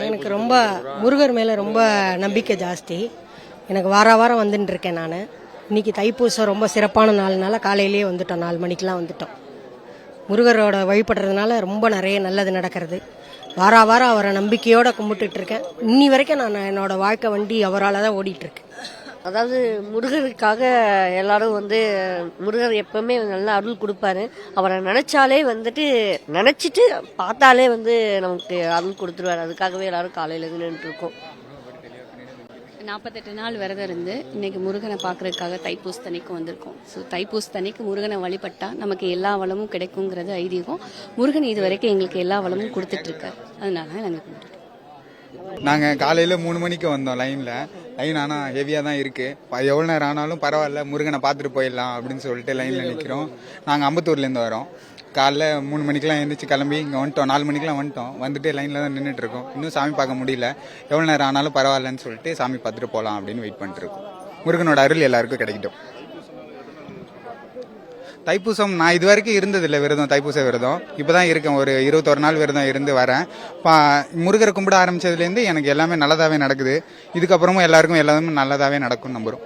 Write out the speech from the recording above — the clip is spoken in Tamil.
எனக்கு ரொம்ப முருகர் மேலே ரொம்ப நம்பிக்கை ஜாஸ்தி. எனக்கு வாரம் வந்துட்டு இருக்கேன் நான். இன்னைக்கு தைப்பூசம் ரொம்ப சிறப்பான நாள்னால காலையிலேயே வந்துட்டோம், 4 மணிக்கெலாம் வந்துட்டோம். முருகரோட வழிபடுறதுனால ரொம்ப நிறைய நல்லது நடக்கிறது. வாரம் அவரை நம்பிக்கையோடு கும்பிட்டுட்டு இருக்கேன். இன்னி வரைக்கும் நான் என்னோட வாழ்க்கை வண்டி அவரால் தான் ஓடிட்டுருக்கு. அதாவது முருகருக்காக எல்லாரும் முருகர் எப்பவுமே நல்ல அருள் கொடுப்பாரு. அவரை நினைச்சாலே நினைச்சிட்டு பார்த்தாலே நமக்கு அருள் கொடுத்துருவாரு. அதுக்காகவே எல்லாரும் காலையில இருந்து நின்றுட்டு இருக்கோம். 48 நாள் விரதம் இருந்து இன்னைக்கு முருகனை பார்க்கறதுக்காக தைப்பூசத்தன்னைக்கு வந்திருக்கோம். ஸோ தைப்பூசத்தன்னைக்கு முருகனை வழிபட்டா நமக்கு எல்லா வளமும் கிடைக்குங்கிறது ஐதீகம். முருகன் இது வரைக்கும் எங்களுக்கு எல்லா வளமும் கொடுத்துட்டு இருக்காரு. அதனால நாங்கள் கும்பிட்டுட்டோம். நாங்கள் காலையில் 3 மணிக்கு வந்தோம். லைன் ஆனால் ஹெவியாக தான் இருக்குது. எவ்வளோ நேரம் ஆனாலும் பரவாயில்ல, முருகனை பார்த்துட்டு போயிடலாம் அப்படின்னு சொல்லிட்டு லைனில் நிற்கிறோம். நாங்கள் அம்பத்தூர்லேருந்து வரோம். காலைல 3 மணிக்கெலாம் எழுந்திரிச்சு கிளம்பி இங்கே வந்துட்டோம். 4 மணிக்கெலாம் வந்துட்டு லைனில் தான் நின்றுட்டு இருக்கோம். இன்னும் சாமி பார்க்க முடியல. எவ்வளோ நேரம் ஆனாலும் பரவாயில்லன்னு சொல்லிட்டு சாமி பார்த்துட்டு போகலாம் அப்படின்னு வெயிட் பண்ணிட்டு இருக்கோம். முருகனோட அருள் எல்லாருக்கும் கிடைக்கட்டும். தைப்பூசம் நான் இது வரைக்கும் இருந்ததில்லை விரதம், தைப்பூச விரதம். இப்போ தான் இருக்கேன். ஒரு 21 நாள் விரதம் இருந்து வரேன். முருகரை கும்பிட ஆரம்பித்ததுலேருந்து எனக்கு எல்லாமே நல்லதாகவே நடக்குது. இதுக்கப்புறமும் எல்லாருக்கும் எல்லாமே நல்லதாகவே நடக்கும்னு நம்புகிறோம்.